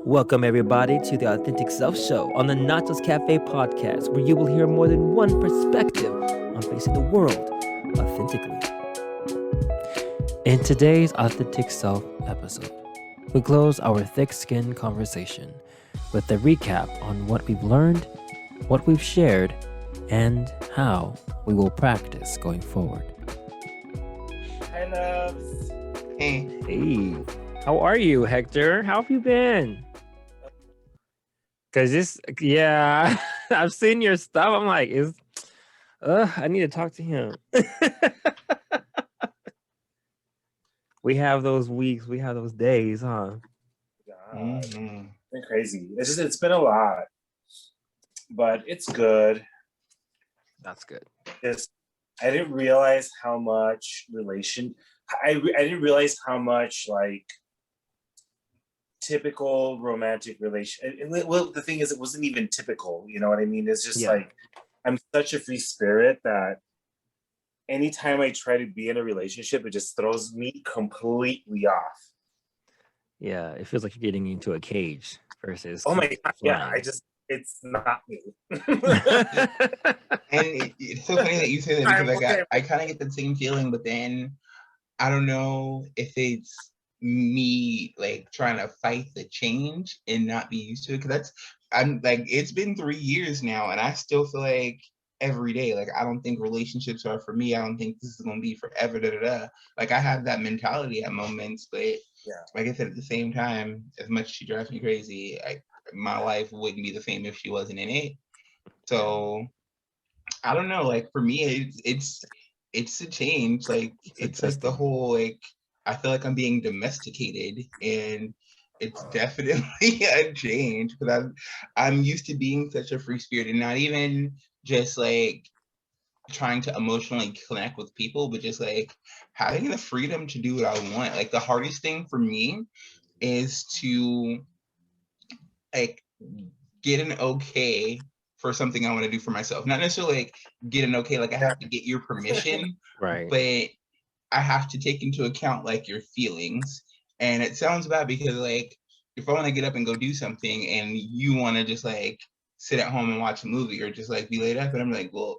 Welcome, everybody, to the Authentic Self Show on the Nacho's Cafe podcast, where you will hear more than one perspective on facing the world authentically. In today's Authentic Self episode, we close our thick-skinned conversation with a recap on what we've learned, what we've shared, and how we will practice going forward. Hi, loves. Hey, how are you, Hector? How have you been? Because I've seen your stuff. I'm like, I need to talk to him. We have those weeks, we have those days, huh? God, It's been crazy. It's been a lot, but it's good. That's good. I didn't realize how much I didn't realize how much like typical romantic relation. Well, the thing is, it wasn't even typical. You know what I mean? It's just like I'm such a free spirit that anytime I try to be in a relationship, it just throws me completely off. Yeah, it feels like you're getting into a cage versus. Oh my God! Yeah, it's not me. And it's so funny that you say that because I kind of get the same feeling, but then I don't know if it's me like trying to fight the change and not be used to it. Because I'm like, it's been 3 years now, and I still feel like every day, like I don't think relationships are for me. I don't think this is gonna be forever. Like I have that mentality at moments, but like I said, at the same time, as much as she drives me crazy, my life wouldn't be the same if she wasn't in it. So I don't know. Like for me, it's a change. Like it's like the whole like I feel like I'm being domesticated, and it's definitely a change because I'm used to being such a free spirit and not even just like trying to emotionally connect with people, but just like having the freedom to do what I want. Like the hardest thing for me is to like get an okay for something I want to do for myself. Not necessarily like get an okay, like I have to get your permission, right? But I have to take into account like your feelings. And it sounds bad because like if I want to get up and go do something and you want to just like sit at home and watch a movie or just like be laid up, and I'm like, well,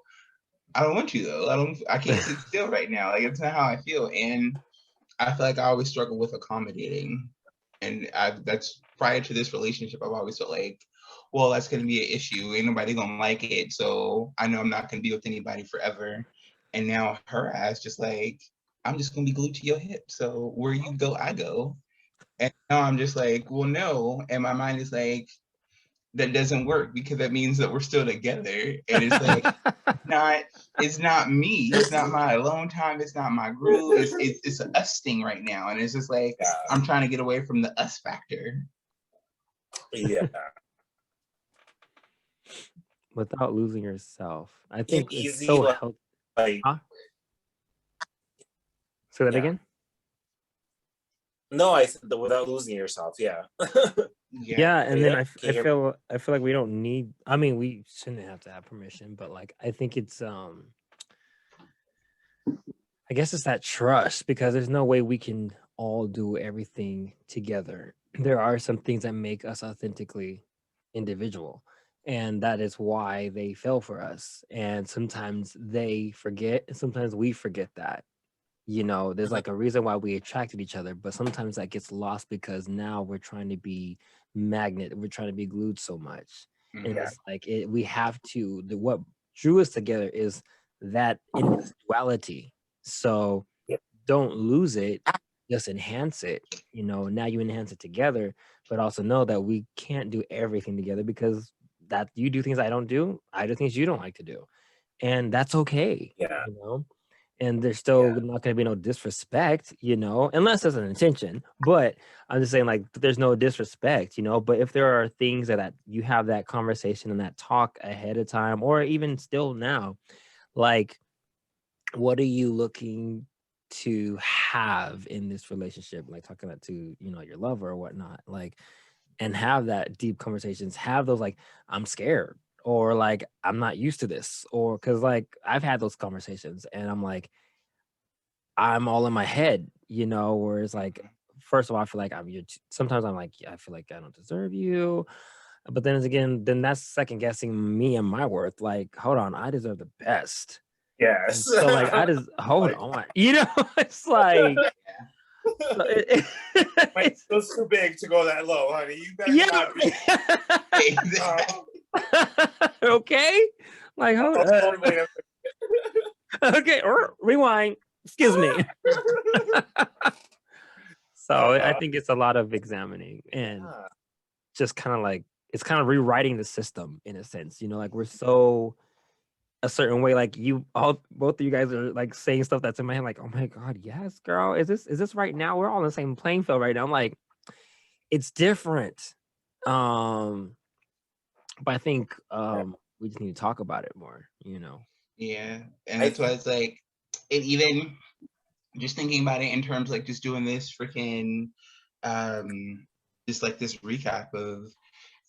I don't want you though. I can't sit still right now. Like it's not how I feel. And I feel like I always struggle with accommodating. And that's prior to this relationship, I've always felt like, well, that's going to be an issue. Ain't nobody going to like it. So I know I'm not going to be with anybody forever. And now her ass just like, I'm just going to be glued to your hip. So where you go, I go. And now I'm just like, well, no. And my mind is like, that doesn't work because that means that we're still together. And it's like, it's not me. It's not my alone time. It's not my groove. It's an us thing right now. And it's just like, I'm trying to get away from the us factor. Yeah. Without losing yourself. I think it's easy, so helpful. Like, huh? Say that again? No, I said that without losing yourself. Yeah. Yeah, and then I feel like we don't need. I mean, we shouldn't have to have permission, but like I think it's I guess it's that trust because there's no way we can all do everything together. There are some things that make us authentically individual, and that is why they fell for us. And sometimes they forget, and sometimes we forget that. You know, there's like a reason why we attracted each other, but sometimes that gets lost because now we're trying to be we're trying to be glued so much. And it's like we have to what drew us together is that individuality. So don't lose it, just enhance it. You know, now you enhance it together, but also know that we can't do everything together because that you do things I don't do, I do things you don't like to do. And that's okay. You know? And there's still not going to be no disrespect, you know, unless there's an intention. But I'm just saying, like, there's no disrespect, you know. But if there are things that you have that conversation and that talk ahead of time, or even still now, like, what are you looking to have in this relationship? Like talking about to, you know, your lover or whatnot, like, and have that deep conversations, have those like, I'm scared, or like, I'm not used to this, or because like I've had those conversations and I'm like, I'm all in my head, you know, where it's like first of all, I feel like sometimes I'm like, yeah, I feel like I don't deserve you. But then again, then that's second guessing me and my worth. Like, hold on, I deserve the best. Yes. So like, I just hold Like, on, it's like, so my ego's too big to go that low, honey. You better yeah. not be. Okay, like, hold Wait, okay, rewind. Excuse me. So I think it's a lot of examining and just kind of like it's kind of rewriting the system in a sense, like we're so a certain way, like both of you guys are like saying stuff that's in my head, like, oh my God, yes, girl, is this right now? We're all on the same playing field right now. I'm like, it's different. But I think we just need to talk about it more, Yeah. And that's why it's like, it even just thinking about it in terms like just doing this freaking just like this recap of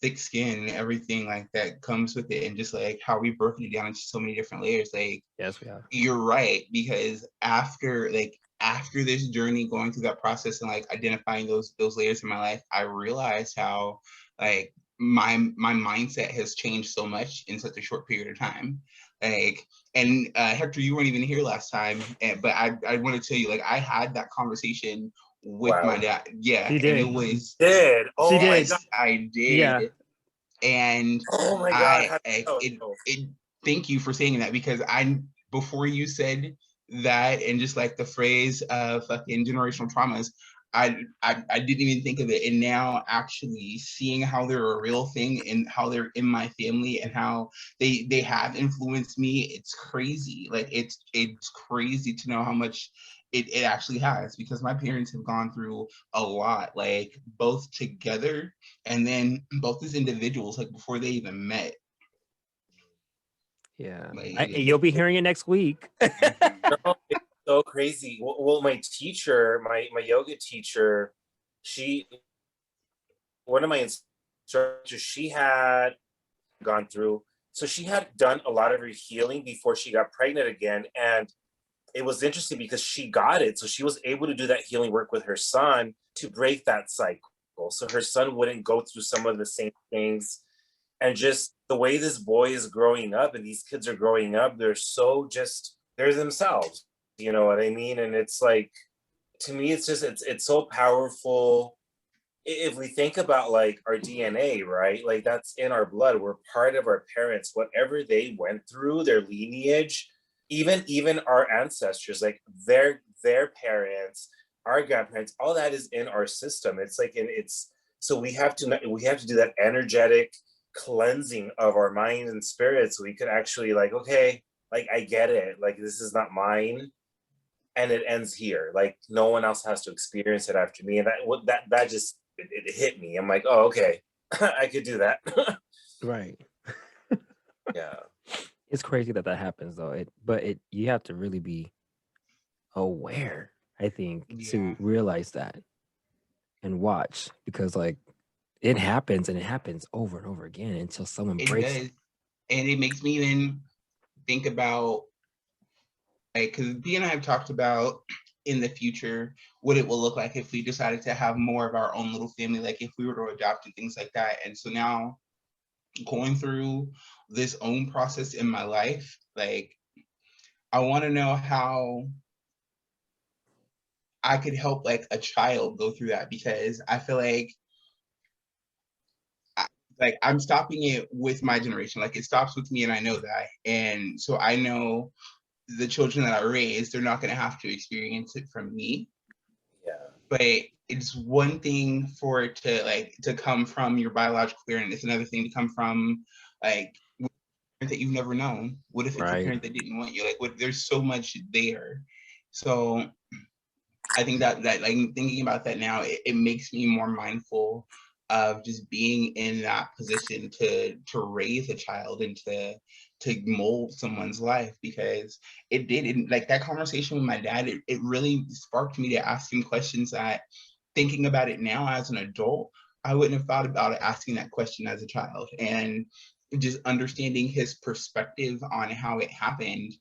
thick skin and everything like that comes with it, and just like how we've broken it down into so many different layers. Like, yes, we have. You're right, because after this journey, going through that process and like identifying those layers in my life, I realized how like my mindset has changed so much in such a short period of time. Like, and Hector, you weren't even here last time, but I want to tell you, like, I had that conversation with my dad. Yeah, she did. and it was Oh she my did. God. I did. Yeah. And Oh my God. thank you for saying that, because before you said that and just like the phrase fucking generational traumas, I didn't even think of it. And now actually seeing how they're a real thing and how they're in my family and how they have influenced me, it's crazy. Like, it's crazy to know how much it actually has, because my parents have gone through a lot, like both together and then both as individuals, like before they even met. Yeah. Like, You'll be hearing it next week. No, it's so crazy. Well, my teacher, my yoga teacher, one of my instructors, she had gone through, so she had done a lot of her healing before she got pregnant again. And it was interesting because she got it. So she was able to do that healing work with her son to break that cycle. So her son wouldn't go through some of the same things. And just the way this boy is growing up and these kids are growing up, they're themselves. You know what I mean? And it's like, to me, it's so powerful. If we think about like our DNA, right? Like, that's in our blood. We're part of our parents, whatever they went through, their lineage, even our ancestors, like their parents, our grandparents, all that is in our system. It's like, and it's so we have to do that energetic cleansing of our minds and spirits, so we could actually, like, okay, like, I get it, like, this is not mine, and it ends here. Like, no one else has to experience it after me. And that just it hit me. I'm like, oh, okay, I could do that. Right. Yeah. It's crazy that happens though. You have to really be aware, I think, to realize that and watch, because like it happens and it happens over and over again until someone breaks it. And it makes me even think about, like, because B and I have talked about in the future what it will look like if we decided to have more of our own little family, like if we were to adopt and things like that. And so now, going through this own process in my life, like, I want to know how I could help like a child go through that, because I feel like I'm stopping it with my generation. Like, it stops with me, and I know that. And so I know the children that I raise, they're not going to have to experience it from me. Yeah. But it's one thing for it to come from your biological parent. It's another thing to come from like a parent that you've never known. What if it's a parent that didn't want you? Like, there's so much there. So I think that like thinking about that now, it makes me more mindful of just being in that position to raise a child and to mold someone's life, because it did, like, that conversation with my dad, it really sparked me to ask him questions that, thinking about it now as an adult, I wouldn't have thought about asking that question as a child. And just understanding his perspective on how it happened,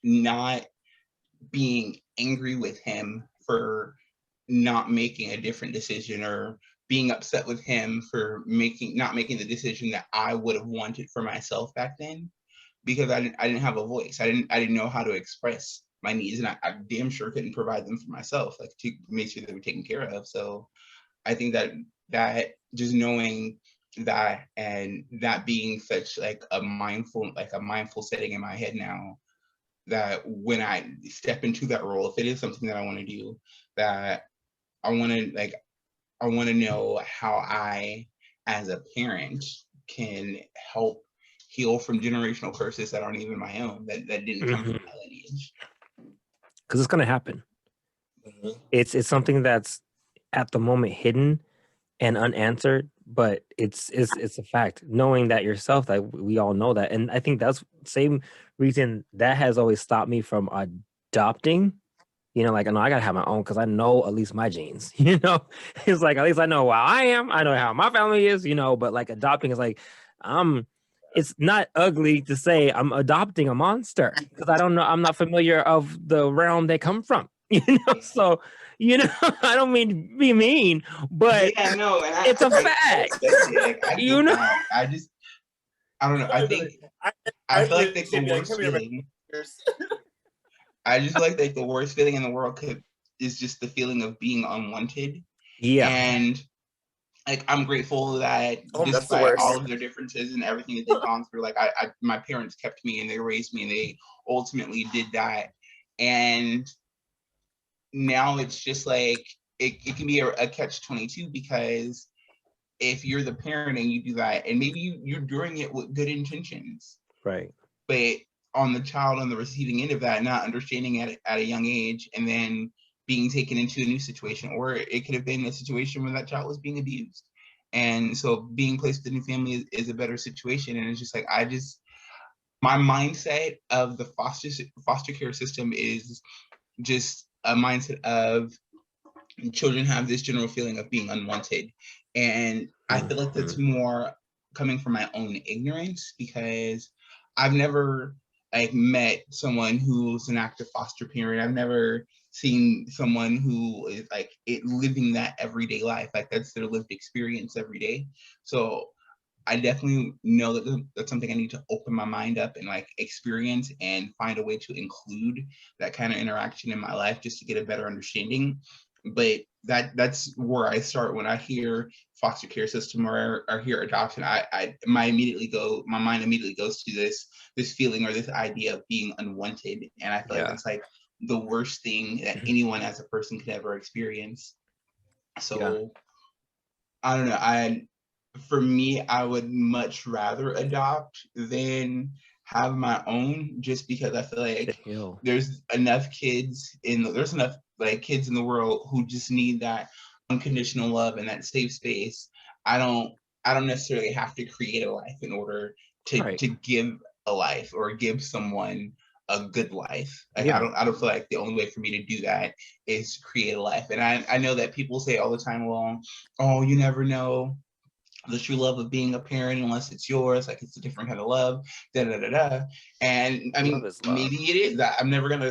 not being angry with him for not making a different decision or being upset with him for not making the decision that I would have wanted for myself back then, because I didn't have a voice. I didn't know how to express my needs, and I damn sure couldn't provide them for myself, like to make sure they were taken care of. So I think that just knowing that, and that being such like a mindful setting in my head now, that when I step into that role, if it is something that I want to do, that I want to like I want to know how I, as a parent, can help heal from generational curses that aren't even my own, that didn't come from my lineage. Because it's gonna happen. It's something that's at the moment hidden and unanswered, but it's a fact. Knowing that yourself, that we all know that, and I think that's the same reason that has always stopped me from adopting. You know, like, I know I gotta have my own because I know at least my genes. You know, it's like at least I know how I am. I know how my family is. You know, but like adopting is like, it's not ugly to say I'm adopting a monster because I don't know. I'm not familiar of the realm they come from. You know, so I don't mean to be mean, but yeah, no, and it's a fact. I You know, that. I don't know. I think I feel like the worst feeling. I just feel like the worst feeling in the world is just the feeling of being unwanted. yeah, And like I'm grateful that despite all of their differences and everything that they've gone through, like my parents kept me and they raised me and they ultimately did that. And now it's just like it can be a catch-22, because if you're the parent and you do that, and maybe you're doing it with good intentions, right, but on the child on the receiving end of that, not understanding at a young age, and then being taken into a new situation, or it could have been a situation where that child was being abused, and so being placed in a new family is a better situation. And it's just like my mindset of the foster care system is just a mindset of children have this general feeling of being unwanted. And I feel like that's more coming from my own ignorance, because I've never like met someone who's an active foster parent. I've never seen someone who is like living that everyday life. Like that's their lived experience every day. So I definitely know that that's something I need to open my mind up and like experience and find a way to include that kind of interaction in my life, just to get a better understanding. But that's where I start when I hear foster care system or hear adoption. My mind immediately goes to this feeling or this idea of being unwanted, and I feel like that's like the worst thing that anyone as a person could ever experience. So I don't know. For me, I would much rather adopt than have my own, just because I feel like there's enough kids in the world who just need that unconditional love and that safe space. I don't necessarily have to create a life in order to give a life or give someone a good life. Like I don't feel like the only way for me to do that is create a life. And I know that people say all the time, well, oh, you never know the true love of being a parent unless it's yours, like it's a different kind of love, and I mean maybe it is that. I'm never going to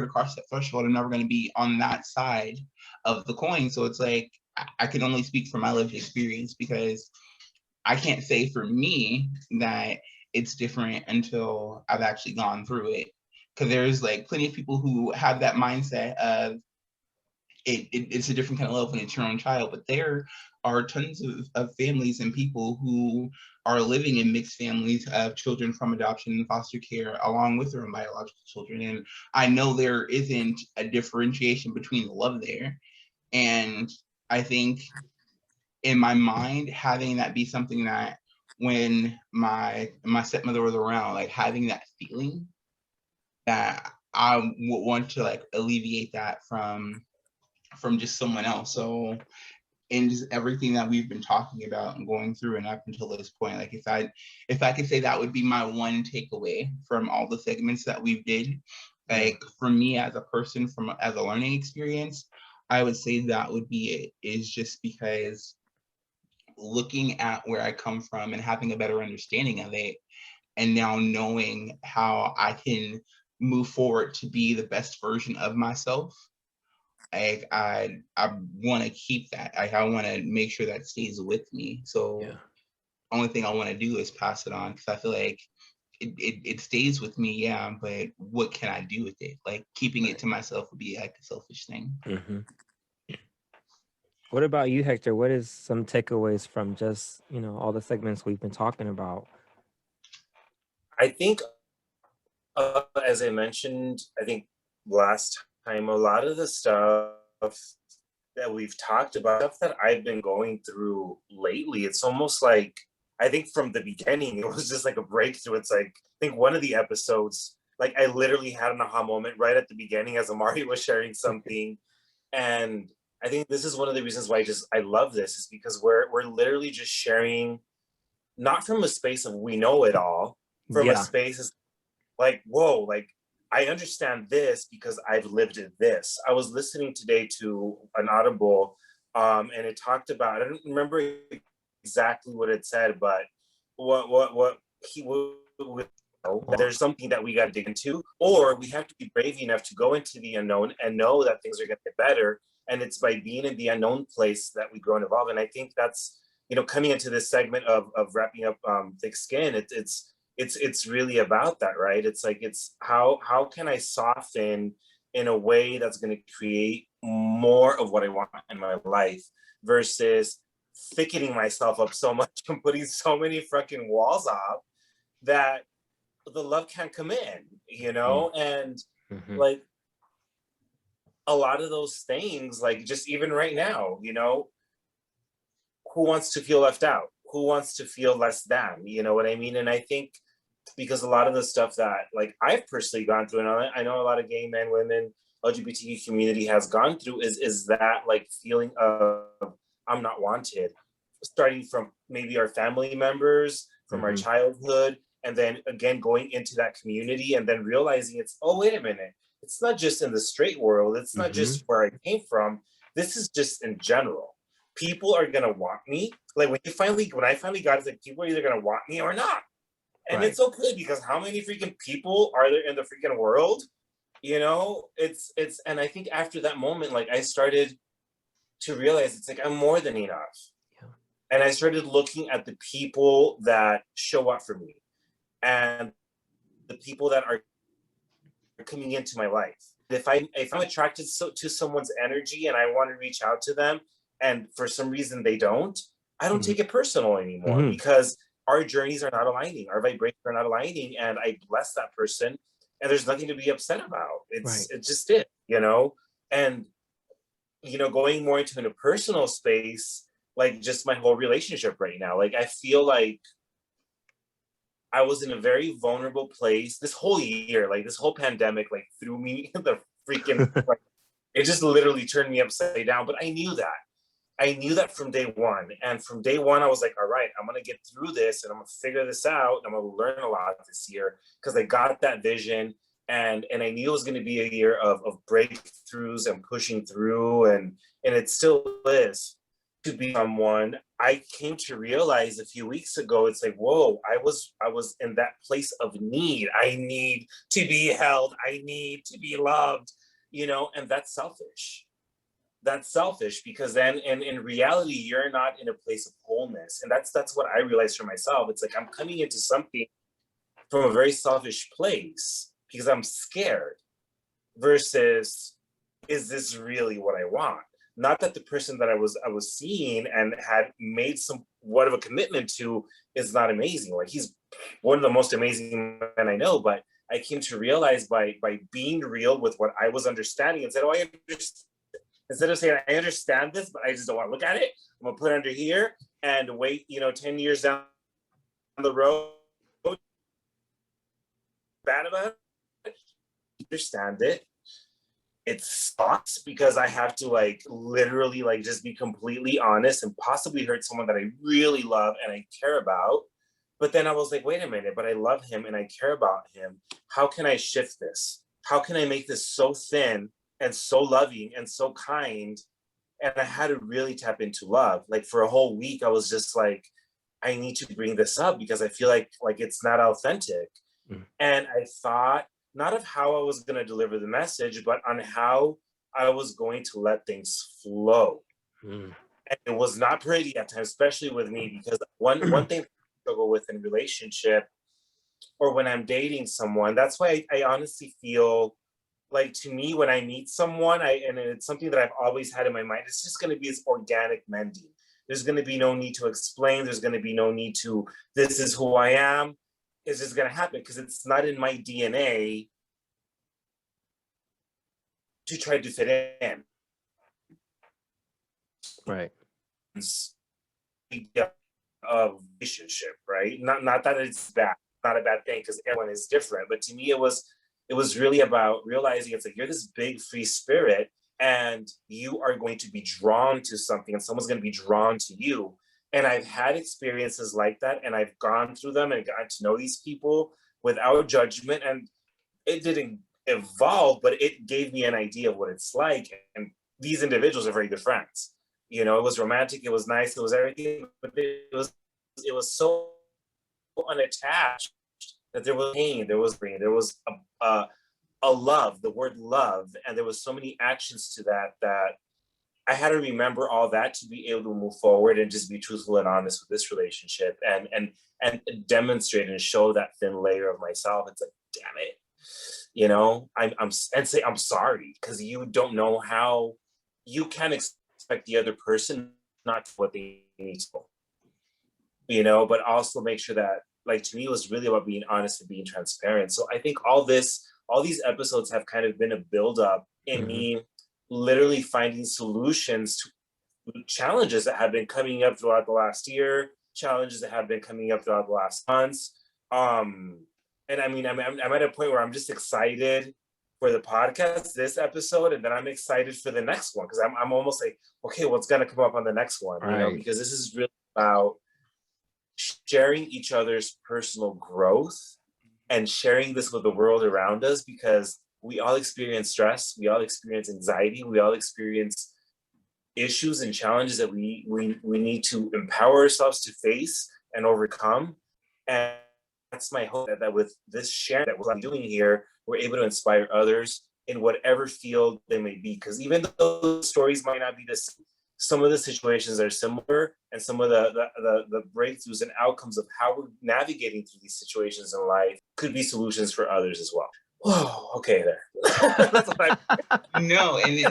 cross that threshold. I'm never going to be on that side of the coin. So it's like I can only speak from my lived experience, because I can't say for me that it's different until I've actually gone through it, because there's like plenty of people who have that mindset of it's a different kind of love when it's your own child. But there are tons of families and people who are living in mixed families of children from adoption and foster care along with their own biological children. And I know there isn't a differentiation between the love there. And I think in my mind, having that be something that when my stepmother was around, like having that feeling that I would want to like alleviate that from just someone else. So in just everything that we've been talking about and going through and up until this point, like if I could say that would be my one takeaway from all the segments that we did, like for me as a person, as a learning experience, I would say that would be it, is just because looking at where I come from and having a better understanding of it, and now knowing how I can move forward to be the best version of myself, I want to keep that. I want to make sure that stays with me. So only thing I want to do is pass it on, because I feel like it stays with me, yeah, but what can I do with it? Like keeping it to myself would be like a selfish thing. Mm-hmm. What about you, Hector? What is some takeaways from just, all the segments we've been talking about? I think, as I mentioned, I think last time, a lot of the stuff that we've talked about, stuff that I've been going through lately, it's almost like, I think from the beginning, it was just like a breakthrough. It's like, I think one of the episodes, like I literally had an aha moment right at the beginning as Amari was sharing something. And I think this is one of the reasons why I love this, is because we're literally just sharing, not from a space of we know it all, from a space of like, whoa, like I understand this because I've lived this. I was listening today to an Audible, and it talked about, I don't remember exactly what it said, but what he would there's something that we got to dig into, or we have to be brave enough to go into the unknown and know that things are going to get better. And it's by being in the unknown place that we grow and evolve. And I think that's, coming into this segment of wrapping up Thick Skin, it's really about that, right? It's like, it's how can I soften in a way that's going to create more of what I want in my life, versus thickening myself up so much and putting so many fucking walls up that the love can't come in, and like a lot of those things, like just even right now, who wants to feel left out? Who wants to feel less than? You know what I mean? And I think because a lot of the stuff that like I've personally gone through, and I know a lot of gay men, women, LGBTQ community has gone through, is that like feeling of I'm not wanted, starting from maybe our family members, from our childhood, and then again going into that community, and then realizing it's, oh, wait a minute, it's not just in the straight world, it's not just where I came from, this is just in general. People are gonna want me. Like when I finally got it, like people are either gonna want me or not. And it's okay, because how many freaking people are there in the freaking world? It's and I think after that moment, like I started to realize it's like I'm more than enough. And I started looking at the people that show up for me and the people that are coming into my life. If I'm attracted to someone's energy and I want to reach out to them, and for some reason they don't, I don't take it personal anymore, because our journeys are not aligning, our vibrations are not aligning, and I bless that person, and there's nothing to be upset about. It's just and going more into a personal space, like just my whole relationship right now, like I feel like I was in a very vulnerable place this whole year. Like this whole pandemic, like threw me in the freaking, like, it just literally turned me upside down. But I knew that. I knew that from day one. And from day one, I was like, all right, I'm going to get through this and I'm going to figure this out. And I'm going to learn a lot this year, because I got that vision. And I knew it was going to be a year of breakthroughs and pushing through. And it still is. To be someone, I came to realize a few weeks ago, it's like, whoa, I was in that place of need. I need to be held. I need to be loved, and that's selfish. That's selfish, because then in reality, you're not in a place of wholeness. And that's what I realized for myself. It's like I'm coming into something from a very selfish place because I'm scared, versus, is this really what I want? Not that the person that I was seeing and had made somewhat of a commitment to is not amazing. Like he's one of the most amazing men I know, but I came to realize by being real with what I was understanding and said, oh, I understand. Instead of saying I understand this, but I just don't want to look at it, I'm gonna put it under here and wait, 10 years down the road, bad about it, understand it. It sucks because I have to like literally like just be completely honest and possibly hurt someone that I really love and I care about. But then I was like, wait a minute, but I love him and I care about him. How can I shift this? How can I make this so thin and so loving and so kind? And I had to really tap into love. Like for a whole week, I was just like, I need to bring this up because I feel like it's not authentic. And I thought not of how I was going to deliver the message, but on how I was going to let things flow. And it was not pretty at times, especially with me, because one thing I struggle with in relationship or when I'm dating someone, that's why I honestly feel like, to me, when I meet someone, and it's something that I've always had in my mind, it's just going to be this organic mending. There's going to be no need to explain. There's going to be no need to, this is who I am. It's just going to happen because it's not in my DNA to try to fit in. Right. A relationship, right? Not that it's bad, not a bad thing, because everyone is different. But to me, it was really about realizing it's like, you're this big free spirit, and you are going to be drawn to something, and someone's going to be drawn to you. And I've had experiences like that, and I've gone through them and gotten to know these people without judgment, and it didn't evolve, but it gave me an idea of what it's like. And these individuals are very good friends. You know, it was romantic, it was nice, it was everything, but it was so unattached that there was pain, there was a love, the word love, and there was so many actions to that I had to remember all that to be able to move forward and just be truthful and honest with this relationship, and demonstrate and show that thin layer of myself. It's like, damn it, you know, I'm and say I'm sorry, because you don't know how you can expect the other person not to what they need to, you know, but also make sure that, like, to me, it was really about being honest and being transparent. So I think all these episodes have kind of been a buildup in me literally finding solutions to challenges that have been coming up throughout the last year, challenges that have been coming up throughout the last months. And I mean, I'm at a point where I'm just excited for the podcast, this episode, and then I'm excited for the next one, because I'm almost like, okay, what's gonna come up on the next one? You know, because this is really about sharing each other's personal growth and sharing this with the world around us, because we all experience stress, we all experience anxiety, we all experience issues and challenges that we need to empower ourselves to face and overcome. And that's my hope, that with this sharing that we're doing here, we're able to inspire others in whatever field they may be. Because even though the stories might not be the same, some of the situations are similar, and some of the breakthroughs and outcomes of how we're navigating through these situations in life could be solutions for others as well. Oh, okay, there. That's what No, and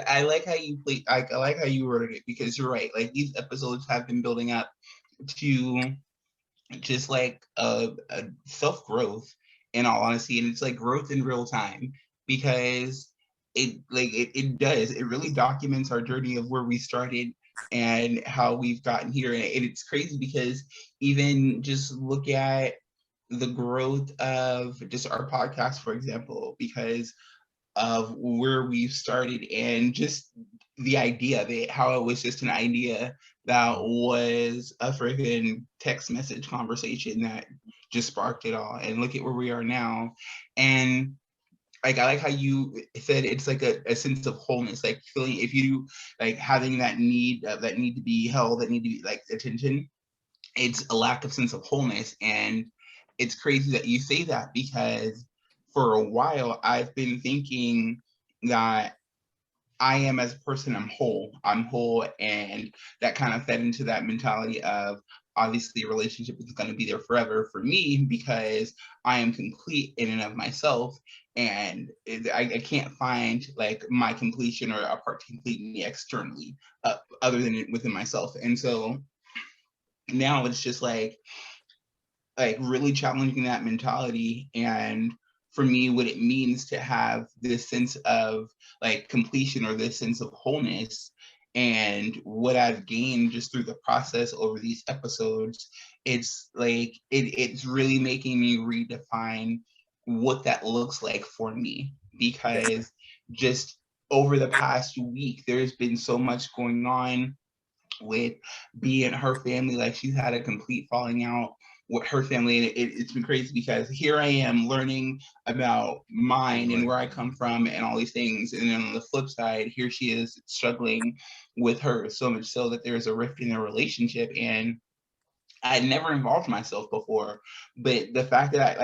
I like how you play. I like how you worded it, because you're right. Like, these episodes have been building up to just like a self growth, in all honesty, and it's like growth in real time, because it does, it really documents our journey of where we started and how we've gotten here. And it's crazy, because even just look at the growth of just our podcast, for example, because of where we've started, and just the idea that how it was just an idea that was a freaking text message conversation that just sparked it all, and look at where we are now. And like, I like how you said it's like a sense of wholeness, like feeling, if you like having that need to be held, that need to be like attention, it's a lack of sense of wholeness. And it's crazy that you say that, because for a while I've been thinking that I am, as a person, I'm whole, and that kind of fed into that mentality of, obviously a relationship is going to be there forever for me, because I am complete in and of myself, and I can't find like my completion or a part to complete me externally, other than within myself. And so now it's just like really challenging that mentality, and for me, what it means to have this sense of like completion, or this sense of wholeness, and what I've gained just through the process over these episodes. It's like it's really making me redefine what that looks like for me, because just over the past week there's been so much going on with B and her family. Like, she's had a complete falling out with her family, and it's been crazy, because here I am learning about mine and where I come from and all these things, and then on the flip side, here she is struggling with hers, so much so that there's a rift in their relationship. And I had never involved myself before, but the fact that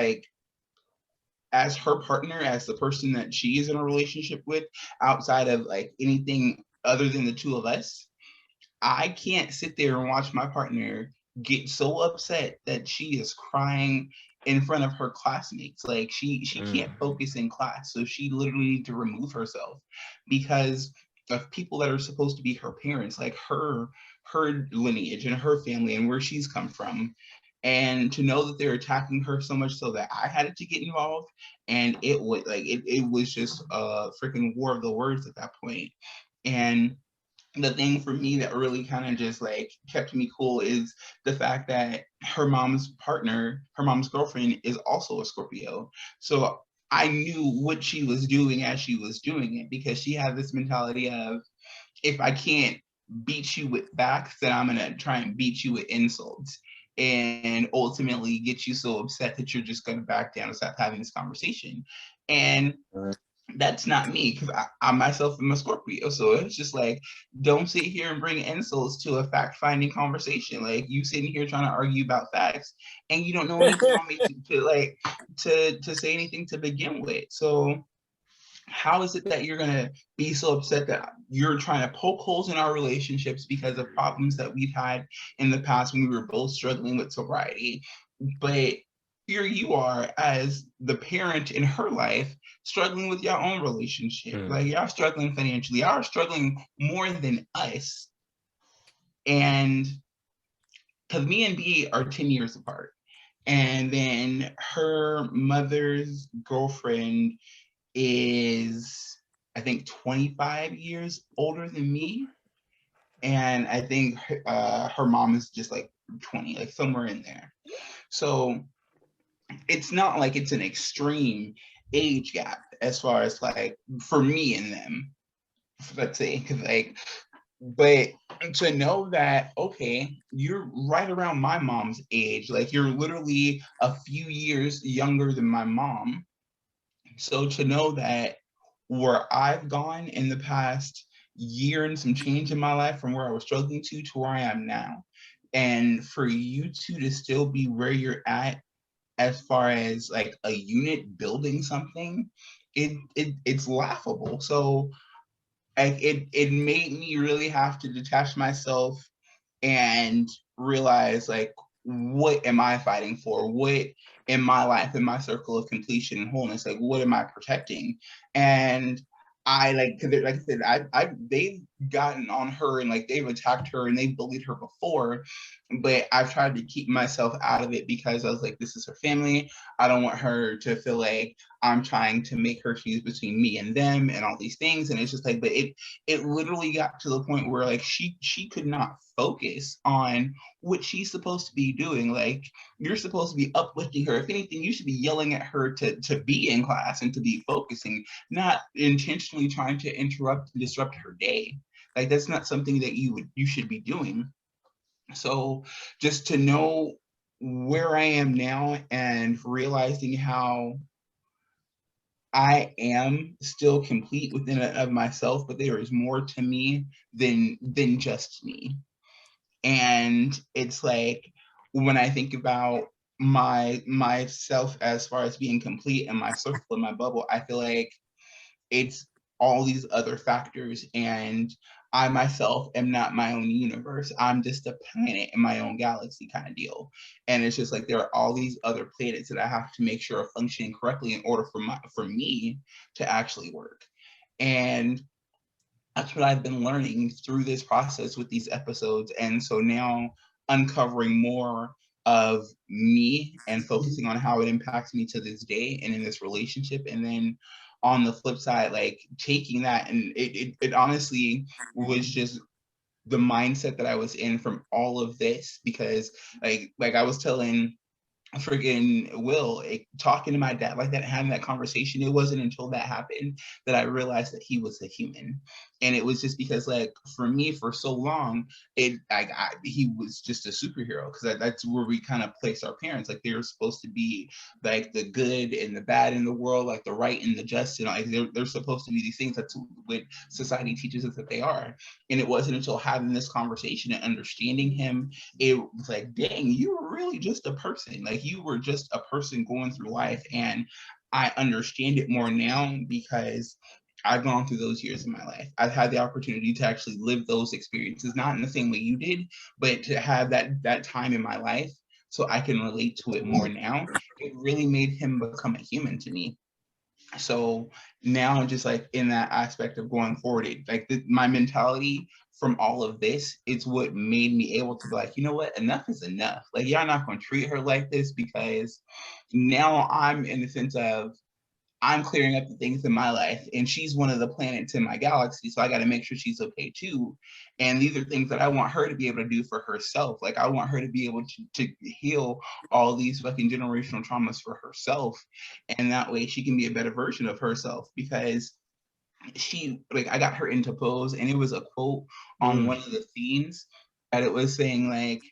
as her partner, as the person that she is in a relationship with, outside of like anything other than the two of us, I can't sit there and watch my partner get so upset that she is crying in front of her classmates. Like she can't focus in class, so she literally needs to remove herself because of people that are supposed to be her parents, like her lineage and her family and where she's come from. And to know that they're attacking her so much so that I had to get involved, and it was like it was just a freaking war of the words at that point. And the thing for me that really kind of just like kept me cool is the fact that her mom's partner, her mom's girlfriend, is also a Scorpio. So I knew what she was doing as she was doing it, because she had this mentality of, if I can't beat you with facts, then I'm gonna try and beat you with insults, and ultimately get you so upset that you're just gonna back down and stop having this conversation. And that's not me, because I myself am a Scorpio. So it's just like, don't sit here and bring insults to a fact-finding conversation. Like, you sitting here trying to argue about facts and you don't know anything on me to say anything to begin with. So how is it that you're going to be so upset that you're trying to poke holes in our relationships because of problems that we've had in the past when we were both struggling with sobriety? But here you are as the parent in her life struggling with your own relationship. Like, y'all struggling financially, y'all are struggling more than us. And because me and B are 10 years apart. And then her mother's girlfriend is, I think, 25 years older than me. And I think her mom is just like 20, like somewhere in there. So it's not like it's an extreme age gap as far as like for me and them, let's say, because like, but to know that, okay, you're right around my mom's age, like you're literally a few years younger than my mom. So to know that where I've gone in the past year and some change in my life from where I was struggling to where I am now, and for you two to still be where you're at as far as like a unit building something, it's laughable. So like it made me really have to detach myself and realize, like, what am I fighting for? What in my life, in my circle of completion and wholeness, like what am I protecting? And I like, cause like I said, they've gotten on her and like they've attacked her and they've bullied her before, but I've tried to keep myself out of it because I was like, this is her family. I don't want her to feel like I'm trying to make her choose between me and them and all these things. And it's just like, but it literally got to the point where like she could not focus on what she's supposed to be doing. Like, you're supposed to be uplifting her. If anything, you should be yelling at her to be in class and to be focusing, not intentionally trying to interrupt and disrupt her day. Like, that's not something that you should be doing. So just to know where I am now and realizing how I am still complete within of myself, but there is more to me than just me. And it's like, when I think about myself as far as being complete and my circle and my bubble, I feel like it's all these other factors, and I myself am not my own universe. I'm just a planet in my own galaxy kind of deal. And it's just like there are all these other planets that I have to make sure are functioning correctly in order for me to actually work. And that's what I've been learning through this process with these episodes. And so now uncovering more of me and focusing on how it impacts me to this day and in this relationship. And then on the flip side, like taking that, and it honestly was just the mindset that I was in from all of this, because like I was telling freaking Will, talking to my dad like that, having that conversation, it wasn't until that happened that I realized that he was a human. And it was just because, like, for me, for so long, he was just a superhero, because that's where we kind of place our parents. Like, they're supposed to be like the good and the bad in the world, like the right and the just, and like they're supposed to be these things. That's what society teaches us that they are. And it wasn't until having this conversation and understanding him, it was like, dang, you were really just a person. Like, you were just a person going through life. And I understand it more now because I've gone through those years in my life. I've had the opportunity to actually live those experiences, not in the same way you did, but to have that time in my life so I can relate to it more now. It really made him become a human to me. So now, just like in that aspect of going forward, my mentality from all of this, it's what made me able to be like, you know what, enough is enough. Like, y'all not going to treat her like this, because now I'm in the sense of I'm clearing up the things in my life, and she's one of the planets in my galaxy, so I got to make sure she's okay too. And these are things that I want her to be able to do for herself. Like, I want her to be able to heal all these fucking generational traumas for herself, and that way she can be a better version of herself. Because she, like, I got her into Pose, and it was a quote on one of the themes that it was saying, like,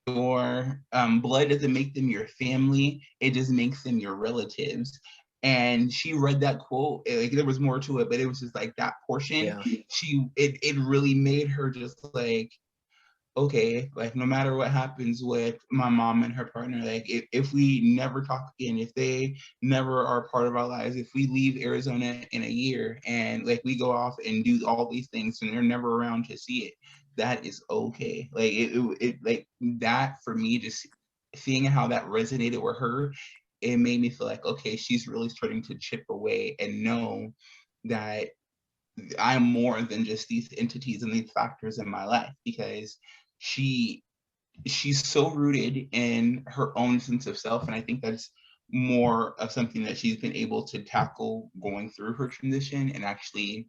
your blood doesn't make them your family, it just makes them your relatives. And she read that quote, like, there was more to it, but it was just like that portion. It really made her just like, okay, like, no matter what happens with my mom and her partner, like, if we never talk again, if they never are part of our lives, if we leave Arizona in a year and, like, we go off and do all these things and they're never around to see it, that is okay. Like, it like that for me, just seeing how that resonated with her, it made me feel like, okay, she's really starting to chip away and know that I'm more than just these entities and these factors in my life, because she's so rooted in her own sense of self. And I think that's more of something that she's been able to tackle going through her transition and actually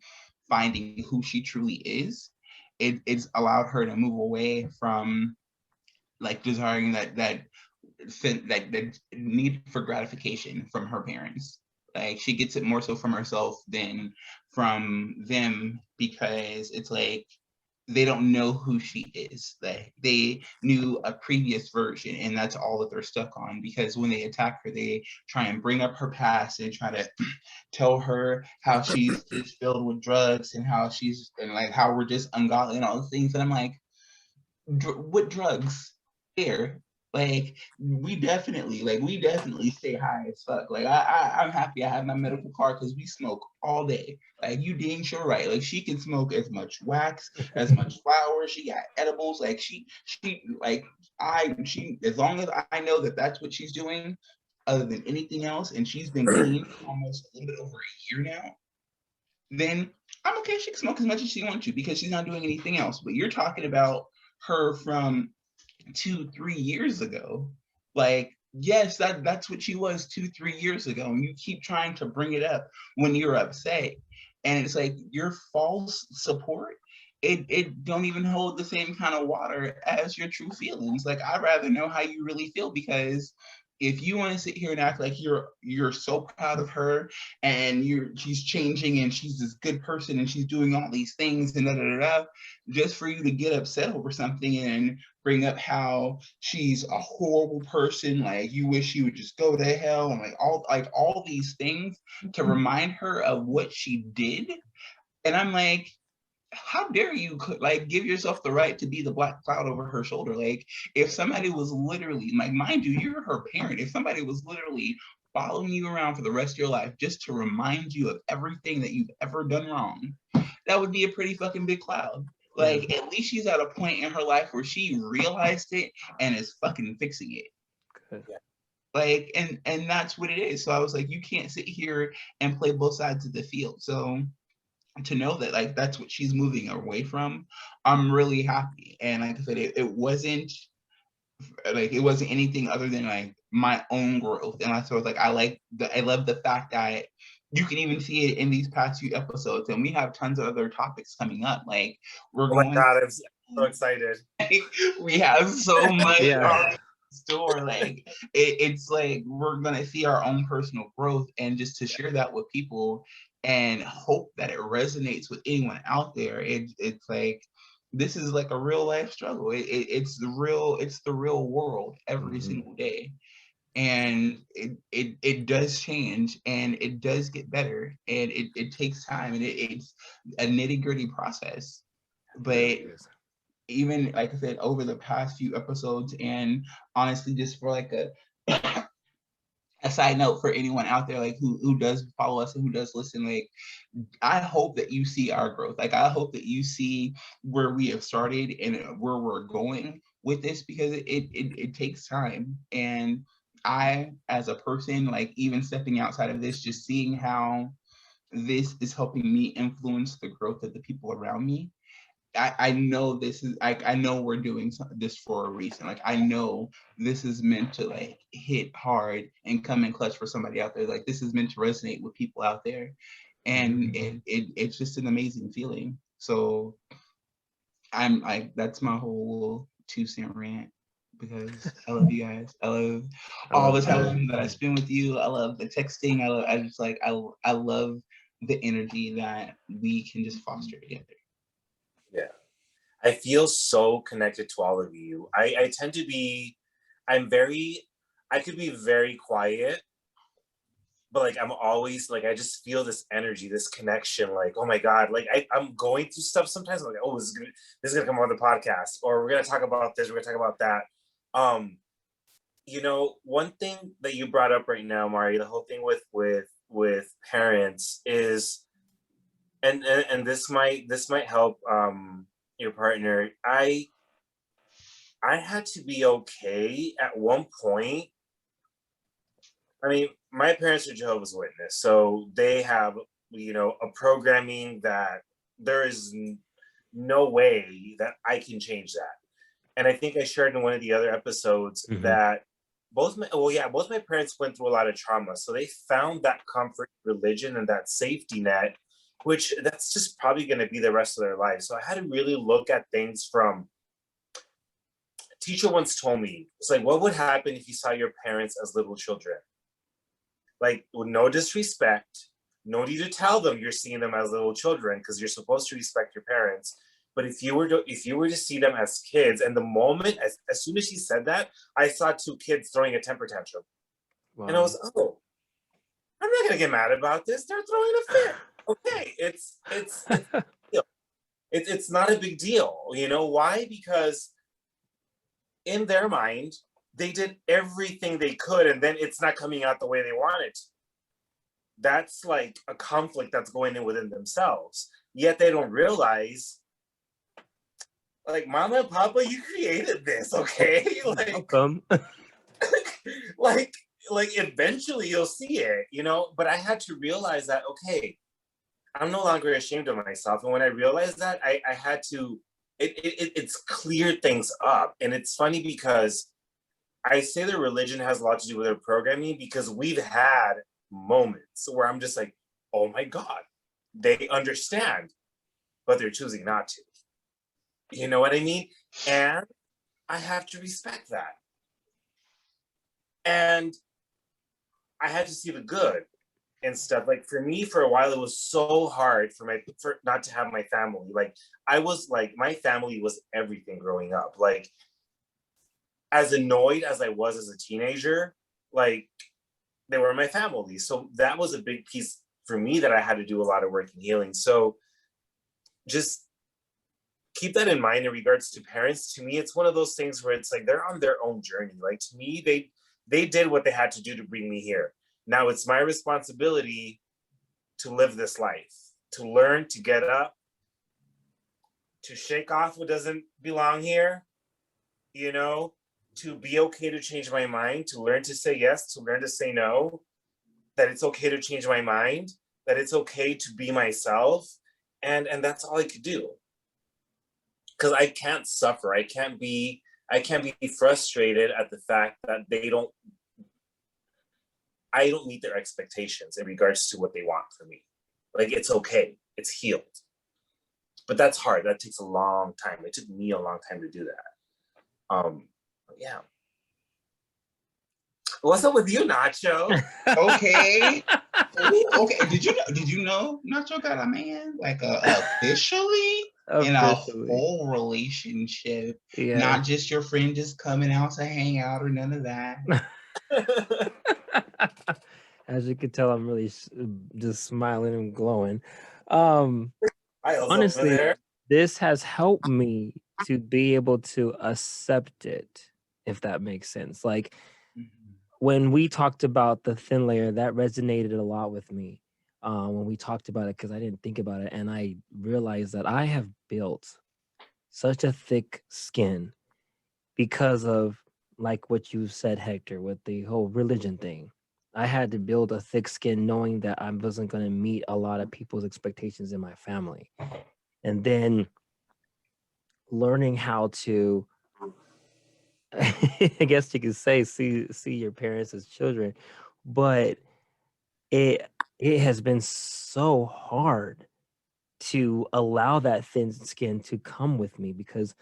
finding who she truly is. It's allowed her to move away from, like, desiring that need for gratification from her parents. Like, she gets it more so from herself than from them, because it's like they don't know who she is. They knew a previous version, and that's all that they're stuck on. Because when they attack her, they try and bring up her past and try to tell her how she's just filled with drugs, and how she's, and like how we're just ungodly and all those things. And I'm like, what drugs? Here, like, we definitely stay high as fuck. Like, I'm happy I have my medical card, because we smoke all day. Like, you dang sure right. Like, she can smoke as much wax, as much flour. She got edibles. Like, she like, as long as I know that that's what she's doing, other than anything else, and she's been clean for almost a little bit over a year now, then I'm okay. She can smoke as much as she wants to, because she's not doing anything else. But you're talking about her from 2-3 years ago. Like, yes, that's what she was 2-3 years ago, and you keep trying to bring it up when you're upset, and it's like your false support, it don't even hold the same kind of water as your true feelings. Like, I'd rather know how you really feel, because if you want to sit here and act like you're so proud of her, and she's changing, and she's this good person, and she's doing all these things, and just for you to get upset over something and bring up how she's a horrible person, like you wish she would just go to hell, and all these things to remind her of what she did. And I'm like, how dare you, like, give yourself the right to be the black cloud over her shoulder? Like, if somebody was literally, like, mind you, you're her parent, if somebody was literally following you around for the rest of your life just to remind you of everything that you've ever done wrong, that would be a pretty fucking big cloud. Like, at least she's at a point in her life where she realized it and is fucking fixing it. Good. Like, and that's what it is. So I was like, you can't sit here and play both sides of the field. So to know that, like, that's what she's moving away from, I'm really happy. And like I said, it wasn't anything other than, like, my own growth. And so I was like, I love the fact that you can even see it in these past few episodes, and we have tons of other topics coming up. Like, oh my God, I'm so excited. We have so much store. Like, it's like we're gonna see our own personal growth, and just to share that with people and hope that it resonates with anyone out there. It's like, this is like a real life struggle. It's the real world every single day. And it does change, and it does get better, and it takes time, and it's a nitty-gritty process. But even, like I said, over the past few episodes, and honestly, just for like a side note for anyone out there, like who does follow us and who does listen, like I hope that you see our growth. Like I hope that you see where we have started and where we're going with this, because it takes time. And I, as a person, like even stepping outside of this, just seeing how this is helping me influence the growth of the people around me. I know this is I know we're doing this for a reason. Like I know this is meant to like hit hard and come in clutch for somebody out there. Like this is meant to resonate with people out there, and it's just an amazing feeling. So I'm like, that's my whole 2 cent rant, because I love you guys. I love all the time that I spend with you. I love the texting. I love the energy that we can just foster together. Yeah. I feel so connected to all of you. I tend to be, I could be very quiet, but like I'm always like, I just feel this energy, this connection. Like, oh my God, like I'm going through stuff sometimes. I'm like, oh, this is gonna come on the podcast, or we're gonna talk about this, we're gonna talk about that. One thing that you brought up right now, Mari, the whole thing with parents is, and this might help your partner. I had to be okay at one point. I mean, my parents are Jehovah's Witness, so they have, a programming that there is no way that I can change that. And I think I shared in one of the other episodes that both my parents went through a lot of trauma, so they found that comfort religion and that safety net, which that's just probably going to be the rest of their life. So I had to really look at things from. A teacher once told me, it's like, what would happen if you saw your parents as little children? Like, with no disrespect, no need to tell them you're seeing them as little children, because you're supposed to respect your parents. But if you were to see them as kids, and the moment as soon as she said that, I saw 2 kids throwing a temper tantrum. Wow. And I was, I'm not gonna get mad about this. They're throwing a fit. Okay, it's not a big deal. You know why? Because in their mind, they did everything they could, and then it's not coming out the way they wanted. That's like a conflict that's going in within themselves. Yet they don't realize, like, Mama and Papa, you created this, okay? Like, welcome. like eventually you'll see it, But I had to realize that, okay, I'm no longer ashamed of myself. And when I realized that, I had to, it's cleared things up. And it's funny because I say that religion has a lot to do with their programming, because we've had moments where I'm just like, oh my God, they understand, but they're choosing not to. You know what I mean? And I have to respect that. And I had to see the good and stuff. Like, for me, for a while, it was so hard for not to have my family. Like, I was like, my family was everything growing up. Like, as annoyed as I was as a teenager, like, they were my family. So that was a big piece for me that I had to do a lot of work and healing. So just keep that in mind in regards to parents. To me, it's one of those things where it's like, they're on their own journey. Like, to me, they did what they had to do to bring me here. Now it's my responsibility to live this life, to learn, to get up, to shake off what doesn't belong here, to be okay to change my mind, to learn to say yes, to learn to say no, that it's okay to change my mind, that it's okay to be myself. And that's all I could do. Because I can't suffer. I can't be frustrated at the fact that I don't meet their expectations in regards to what they want from me. Like, it's okay. It's healed. But that's hard. That takes a long time. It took me a long time to do that. Yeah. What's up with you, Nacho? Okay. Okay. Did you know Nacho got a man? Like officially? In a whole relationship. Yeah. Not just your friend just coming out to hang out or none of that. As you can tell, I'm really just smiling and glowing. Honestly, this has helped me to be able to accept it, if that makes sense. Like, when we talked about the thin layer, that resonated a lot with me when we talked about it, because I didn't think about it, and I realized that I have built such a thick skin because of, like what you said, Hector, with the whole religion thing. I had to build a thick skin knowing that I wasn't going to meet a lot of people's expectations in my family. And then learning how to I guess you could say see your parents as children, but it it has been so hard to allow that thin skin to come with me because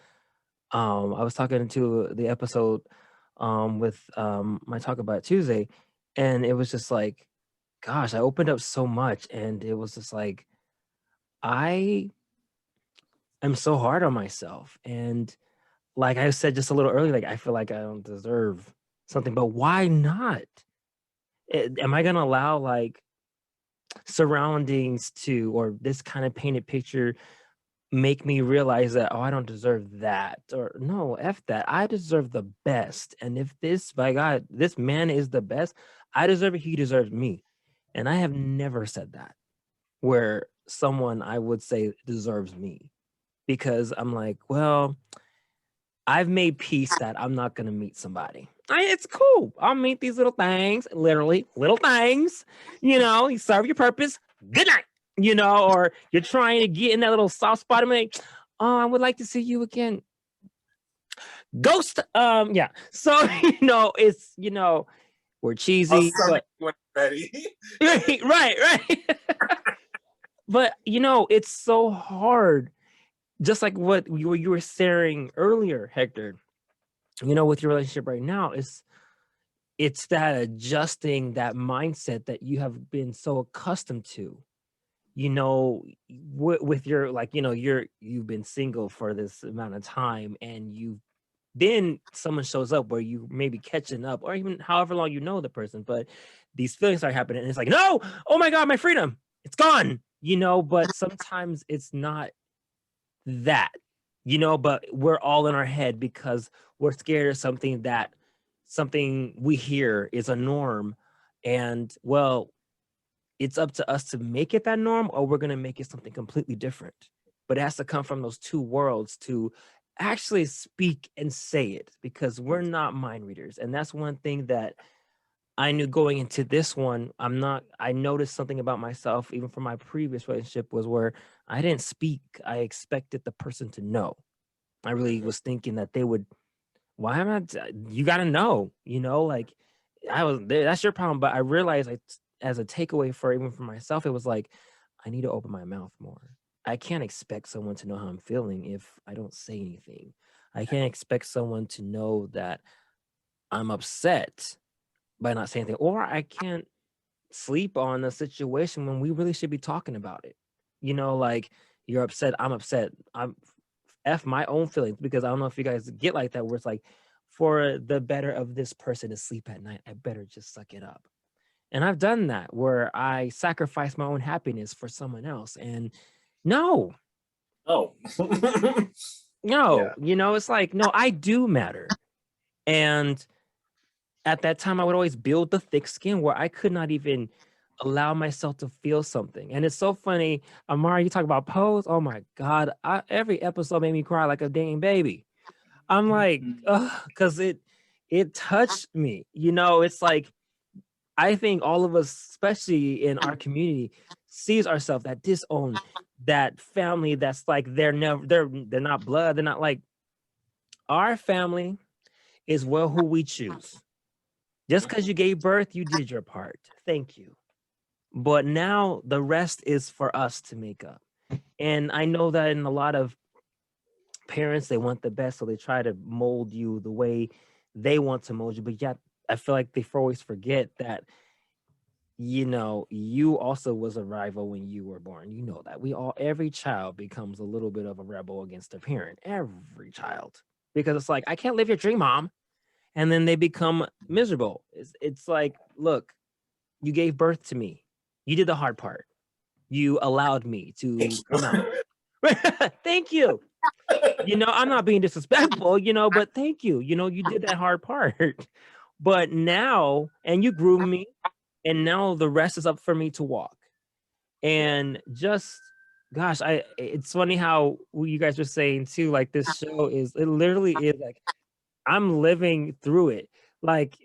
I was talking to the episode with my talk about Tuesday, and it was just like, gosh, I opened up so much, and it was just like I am so hard on myself. And like I said just a little earlier, like I feel like I don't deserve something, but why not? Am I gonna allow like surroundings to, or this kind of painted picture, make me realize that, oh, I don't deserve that, or no, F that, I deserve the best. And if this, by God, this man is the best, I deserve it, he deserves me. And I have never said that where someone I would say deserves me, because I'm like, well, I've made peace that I'm not gonna meet somebody. It's cool. I'll meet these little things, literally little things. You serve your purpose. Good night. Or you're trying to get in that little soft spot. I'm like, oh, I would like to see you again. Ghost. Yeah. So it's we're cheesy, but ready. right. But it's so hard. Just like what you were saying earlier, Hector. With your relationship right now, it's that adjusting that mindset that you have been so accustomed to, with your, like, you've been single for this amount of time, and then someone shows up where you maybe catching up, or even however long the person, but these feelings start happening, and it's like, no, oh my God, my freedom, it's gone, but sometimes it's not that, but we're all in our head because we're scared of something we hear is a norm. And well, it's up to us to make it that norm, or we're going to make it something completely different. But it has to come from those two worlds to actually speak and say it, because we're not mind readers. And that's one thing that I knew going into this one. I noticed something about myself, even from my previous relationship, was where I didn't speak. I expected the person to know. I really was thinking that they would, why am I, you got to know, like I was there, that's your problem. But I realized, as a takeaway for even for myself, it was like, I need to open my mouth more. I can't expect someone to know how I'm feeling if I don't say anything. I can't expect someone to know that I'm upset by not saying anything, or I can't sleep on a situation when we really should be talking about it. Like, you're upset, I'm upset, I'm F my own feelings, because I don't know if you guys get like that, where it's like, for the better of this person to sleep at night, I better just suck it up. And I've done that where I sacrifice my own happiness for someone else. And no, Oh, no, it's like, no, I do matter. And at that time, I would always build the thick skin where I could not even allow myself to feel something. And it's so funny, Amara, you talk about pose. Oh my God, every episode made me cry like a dang baby. I'm like, because it touched me. It's like, I think all of us, especially in our community, sees ourselves that disown that family that's like, they're not blood. They're not like, our family is, well, who we choose. Just because you gave birth, you did your part. Thank you. But now the rest is for us to make up. And I know that in a lot of parents, they want the best, so they try to mold you the way they want to mold you. But yet, I feel like they always forget that, you also was a rival when you were born. That every child becomes a little bit of a rebel against their parent. Every child. Because it's like, I can't live your dream, mom. And then they become miserable. It's like, look, you gave birth to me. You did the hard part. You allowed me to come out. Thank you. I'm not being disrespectful, but thank you. You did that hard part. But now, and you groomed me, and now the rest is up for me to walk. And just, gosh, it's funny how you guys were saying too, like this show it literally is like I'm living through it. Like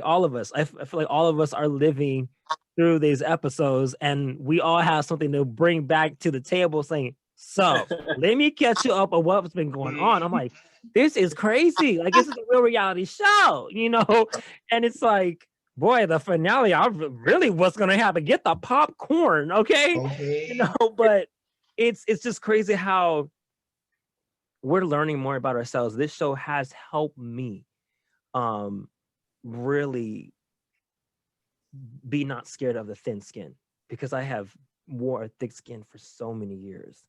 all of us. I feel like all of us are living through these episodes, and we all have something to bring back to the table saying, so let me catch you up on what's been going on. I'm like, this is crazy. Like, this is a real reality show, you know? And it's like, boy, the finale, I really what's gonna happen. Get the popcorn, okay? You know, but it's just crazy how we're learning more about ourselves. This show has helped me really be not scared of the thin skin, because I have wore a thick skin for so many years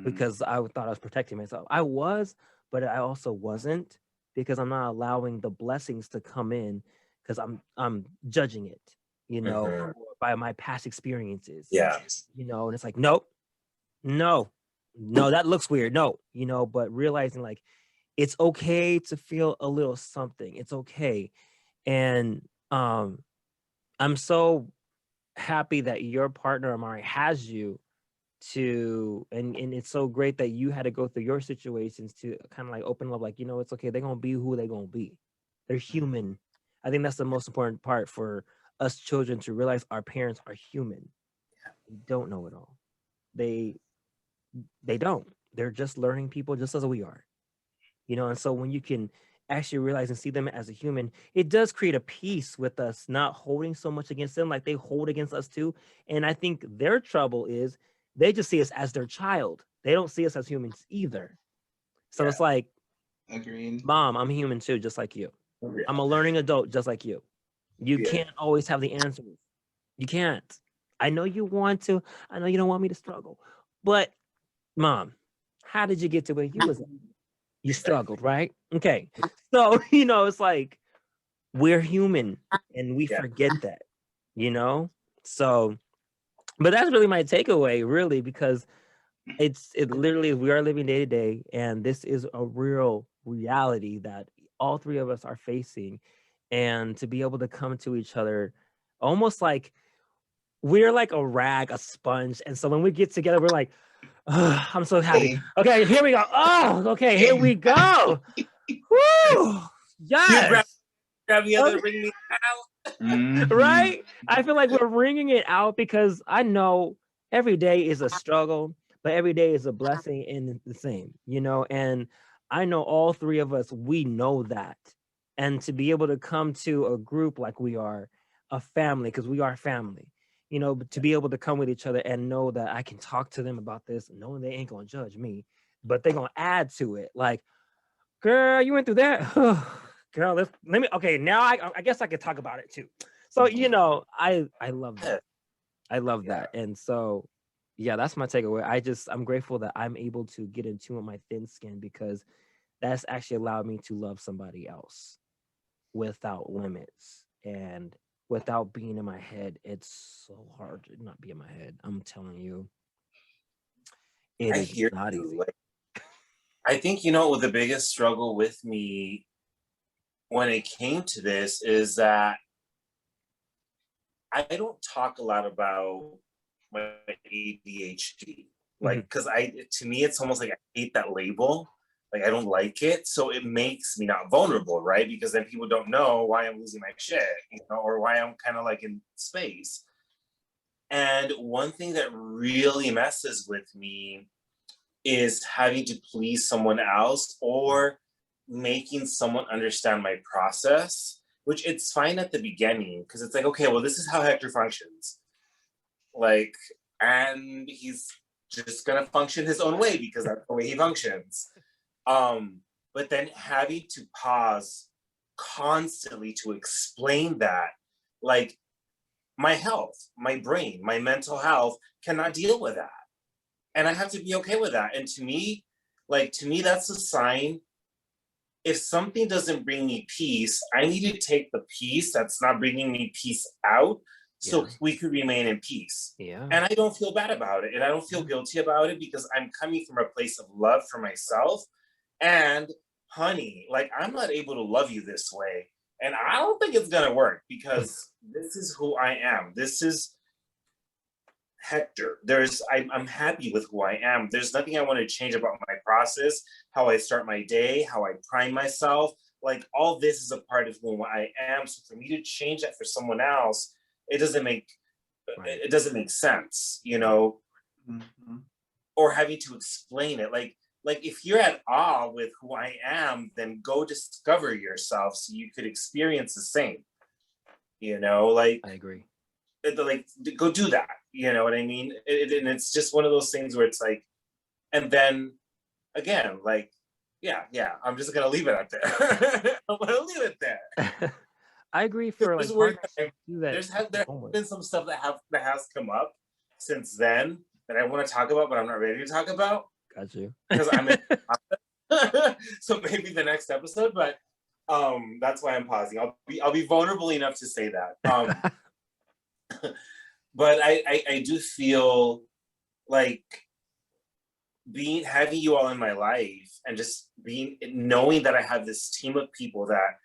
because I thought I was protecting myself. I was, but I also wasn't, because I'm not allowing the blessings to come in, because I'm judging it, you know, by my past experiences. Yeah. You know, and it's like, nope, no, that looks weird. No, you know, but realizing like it's okay to feel a little something. It's okay. And I'm so happy that your partner, Amari, has you to, and it's so great that you had to go through your situations to kind of like open up, like, you know, it's okay. They're gonna be who they're gonna be. They're human. I think that's the most important part for us children, to realize our parents are human. They don't know it all. They don't. They're just learning people just as we are. You know, and so when you can actually realize and see them as a human, it does create a peace with us not holding so much against them like they hold against us too. And I think their trouble is they just see us as their child. They don't see us as humans either. So it's like, agreed, Mom, I'm human too, just like you. I'm a learning adult just like you. You can't always have the answers. You can't. I know you want to. I know you don't want me to struggle. But Mom, how did you get to where you was at? You struggled, right? Okay. So, you know, it's like we're human and we forget that, you know? So, but that's really my takeaway, really, because it literally, we are living day to day, and this is a real reality that all three of us are facing. And to be able to come to each other almost like we're like a rag, a sponge. And so when we get together, we're like, oh, I'm so happy. Okay, here we go. Oh, okay, here we go. Woo! Yes. Grab the other, bring me out. Right? I feel like we're wringing it out, because I know every day is a struggle, but every day is a blessing in the same, you know? And I know all three of us, we know that. And to be able to come to a group like we are, a family, because we are family, you know, but to be able to come with each other and know that I can talk to them about this, knowing they ain't gonna judge me, but they're gonna add to it. Like, girl, you went through that. Girl, let me. Okay, now I guess I could talk about it too. So you know, I love that. I love that, and so yeah, that's my takeaway. I'm grateful that I'm able to get into my thin skin, because that's actually allowed me to love somebody else without limits and without being in my head. It's so hard to not be in my head. I'm telling you, it is not easy. Like, I think, you know, the biggest struggle with me when it came to this is that I don't talk a lot about my ADHD. Like, because to me, it's almost like I hate that label. Like, I don't like it. So it makes me not vulnerable, right? Because then people don't know why I'm losing my shit, you know, or why I'm kind of like in space. And one thing that really messes with me is having to please someone else or making someone understand my process, which it's fine at the beginning because it's like, okay, well, this is how Hector functions. Like, and he's just gonna function his own way because that's the way he functions. But then having to pause constantly to explain that, like, my health, my brain, my mental health cannot deal with that. And I have to be okay with that. And to me, that's a sign. If something doesn't bring me peace, I need to take the peace that's not bringing me peace out so we could remain in peace. Yeah. And I don't feel bad about it. And I don't feel guilty about it because I'm coming from a place of love for myself. And honey, like, I'm not able to love you this way. And I don't think it's gonna work because this is who I am. This is Hector. I'm happy with who I am. There's nothing I want to change about my process, how I start my day, how I prime myself. Like all this is a part of who I am. So for me to change that for someone else, it doesn't make sense, you know, or having to explain it. Like if you're at awe with who I am, then go discover yourself so you could experience the same. You know, like I agree. Like go do that. You know what I mean? And it's just one of those things where it's like, and then again, like, yeah, I'm just gonna leave it at there. I'm gonna leave it there. I agree for like there has been some stuff that has come up since then that I want to talk about, but I'm not ready to talk about. Got you. Because I'm in, so maybe the next episode, but that's why I'm pausing. I'll be vulnerable enough to say that. But I do feel like having you all in my life and just knowing that I have this team of people that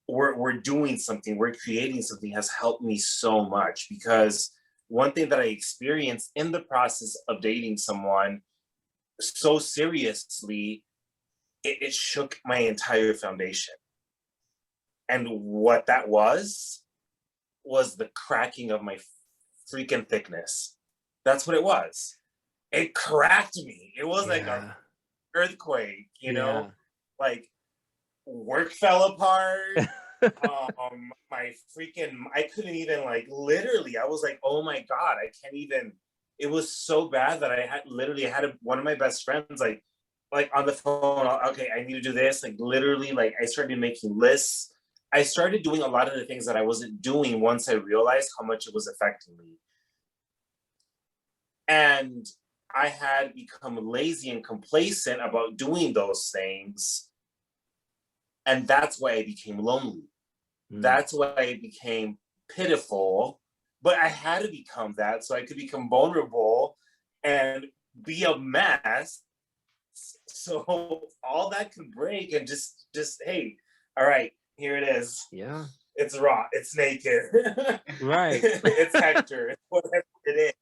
we're doing something, we're creating something has helped me so much. Because one thing that I experienced in the process of dating someone so seriously, it shook my entire foundation. And what that was the cracking of my freaking thickness. That's what it was. It cracked me. It was like an earthquake, you know, like work fell apart. My freaking, I couldn't even, like, literally, I was like, oh my God, I can't even. It was so bad that I had one of my best friends, like on the phone, okay, I need to do this. Like literally, like I started making lists. I started doing a lot of the things that I wasn't doing once I realized how much it was affecting me. And I had become lazy and complacent about doing those things. And that's why I became lonely. That's why I became pitiful. But I had to become that so I could become vulnerable and be a mess. So all that can break and just hey, all right, here it is. Yeah. It's raw. It's naked. Right. It's Hector. It's whatever it is.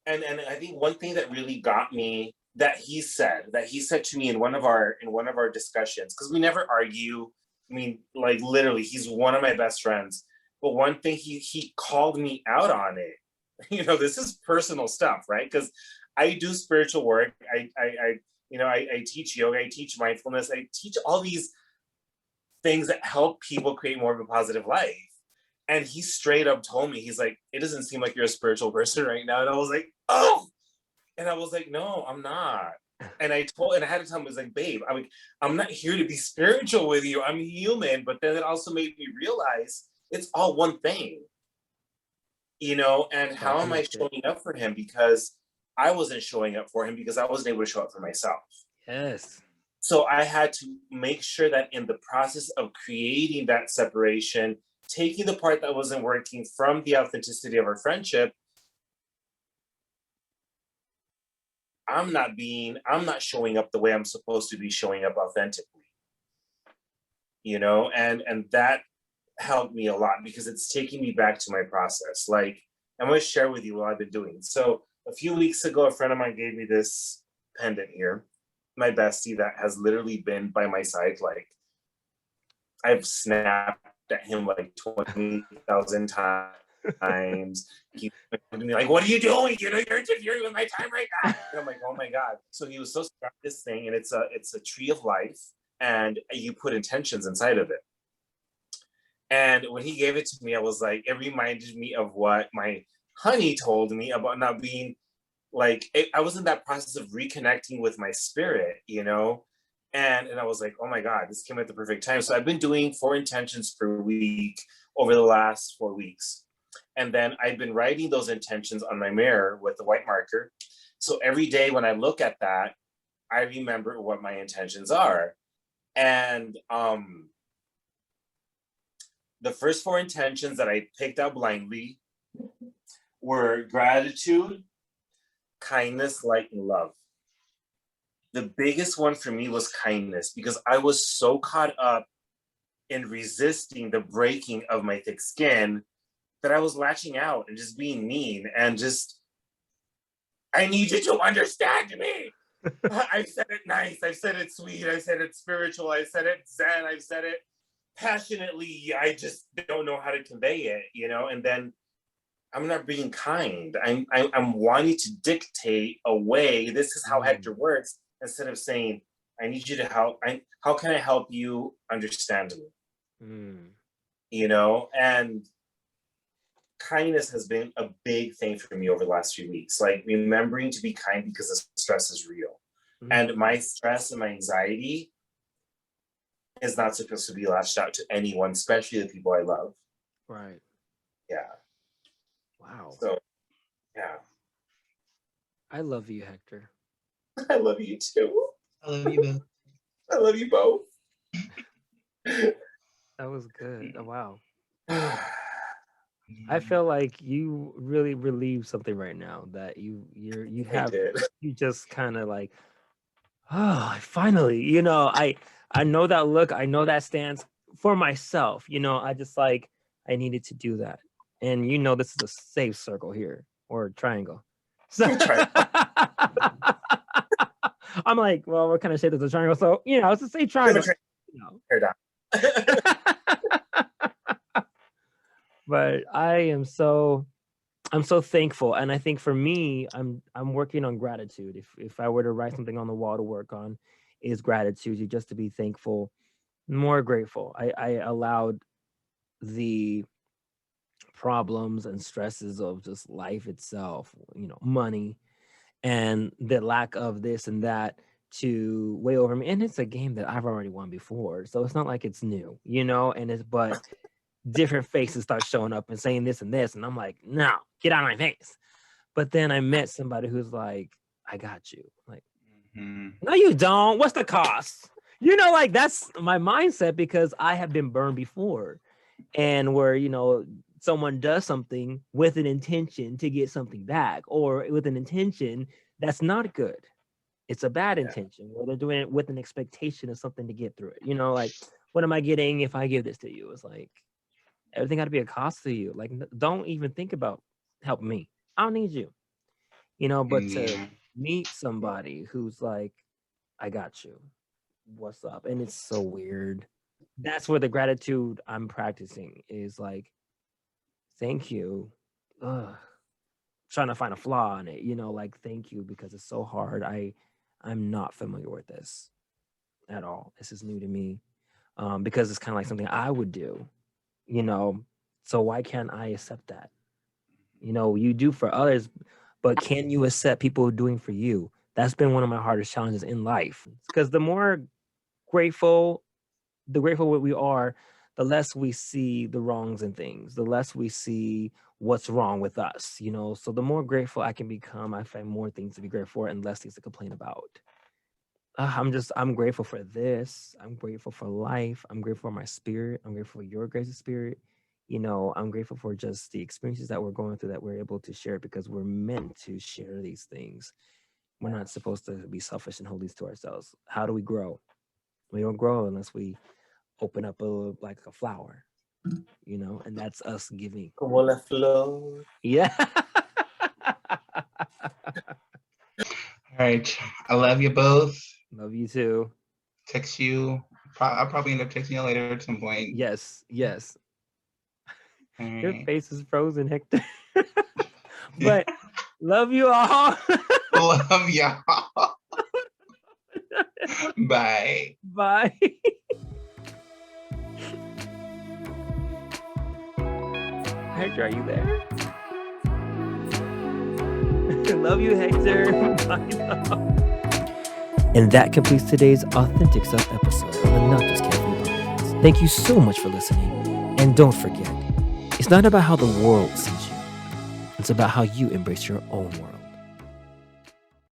And I think one thing that really got me that he said to me in one of our discussions, because we never argue. I mean, like literally, he's one of my best friends. But one thing he called me out on it. You know, this is personal stuff, right? Because I do spiritual work. I teach yoga. I teach mindfulness. I teach all these things that help people create more of a positive life. And he straight up told me, he's like, it doesn't seem like you're a spiritual person right now. And I was like, oh. And I was like, no, I'm not. And I had to tell him, I was like, babe, I'm not here to be spiritual with you. I'm human. But then it also made me realize it's all one thing, you know, and how am I showing up for him? Because I wasn't showing up for him because I wasn't able to show up for myself. Yes. So I had to make sure that in the process of creating that separation, taking the part that wasn't working from the authenticity of our friendship, I'm not showing up the way I'm supposed to be showing up authentically, you know, and that helped me a lot because it's taking me back to my process. Like, I'm going to share with you what I've been doing. So a few weeks ago, a friend of mine gave me this pendant here, my bestie that has literally been by my side. Like, I've snapped at him like 20,000 times. He's like, what are you doing? You know, you're interfering with my time right now. And I'm like, oh my God. So he was so struck this thing, and it's a tree of life, and you put intentions inside of it. And when he gave it to me, I was like, it reminded me of what my honey told me about not being like, I was in that process of reconnecting with my spirit, you know? And I was like, oh my God, this came at the perfect time. So I've been doing 4 intentions per week over the last 4 weeks. And then I've been writing those intentions on my mirror with the white marker. So every day when I look at that, I remember what my intentions are. And the first 4 intentions that I picked out blindly were gratitude, kindness, light, and love. the biggest one for me was kindness, because I was so caught up in resisting the breaking of my thick skin that I was lashing out and just being mean and just, I need you to understand me. I've said it nice, I've said it sweet, I've said it spiritual, I've said it zen, I've said it passionately. I just don't know how to convey it, you know? And then I'm not being kind. I'm wanting to dictate a way. This is how Hector works, instead of saying, I need you to help. How can I help you understand me? You know, and kindness has been a big thing for me over the last few weeks. Like remembering to be kind, because the stress is real. And my stress and my anxiety is not supposed to be lashed out to anyone, especially the people I love. Right. Yeah. Wow. So, yeah. I love you, Hector. I love you too. I love you both. I love you both. That was good. Oh, wow. I feel like you really relieved something right now, that you just kind of like, oh, finally, you know, I know that look, I know that stance for myself, you know, I just like, I needed to do that. And you know, this is a safe circle here, or triangle. So I'm like, well, what kind of shape is a triangle? So, you know, it's a safe triangle. You know. But I'm so thankful. And I think for me, I'm working on gratitude. If I were to write something on the wall to work on, is gratitude, just to be thankful, more grateful. I allowed the problems and stresses of just life itself, you know, money and the lack of this and that, to weigh over me. And it's a game that I've already won before, so it's not like it's new, you know. And it's, but different faces start showing up and saying this and this, and I'm like, no, get out of my face. But then I met somebody who's like, I got you. Like, no, you don't. What's the cost? You know, like that's my mindset, because I have been burned before, and where, you know, someone does something with an intention to get something back, or with an intention that's not good. It's a bad intention, where they're doing it with an expectation of something to get through it. You know, like, what am I getting if I give this to you? It's like, everything got to be a cost to you. Like, don't even think about helping me. I don't need you. You know, but to meet somebody who's like, I got you. What's up? And it's so weird. That's where the gratitude I'm practicing is like, thank you. Trying to find a flaw in it, you know, like, thank you, because it's so hard. I'm not familiar with this at all. This is new to me, because it's kind of like something I would do, you know. So why can't I accept that? You know, you do for others, but can you accept people doing for you? That's been one of my hardest challenges in life, because the more grateful we are, the less we see the wrongs in things, the less we see what's wrong with us, you know. So the more grateful I can become, I find more things to be grateful for and less things to complain about. I'm grateful for this. I'm grateful for life. I'm grateful for my spirit. I'm grateful for your guys' spirit. You know, I'm grateful for just the experiences that we're going through, that we're able to share, because we're meant to share these things. We're not supposed to be selfish and hold these to ourselves. How do we grow? We don't grow unless we open up like a flower, you know, and that's us giving. Como la flor. Yeah. All right. I love you both. Love you too. Text you. I'll probably end up texting you later at some point. Yes. Right. Your face is frozen, Hector. But love you all. Love y'all. Bye. Bye. Hector, are you there? Love you, Hector. Bye. And that completes today's Authentic Self episode of the Not Just Caffeine podcast. Thank you so much for listening. And don't forget, it's not about how the world sees you. It's about how you embrace your own world.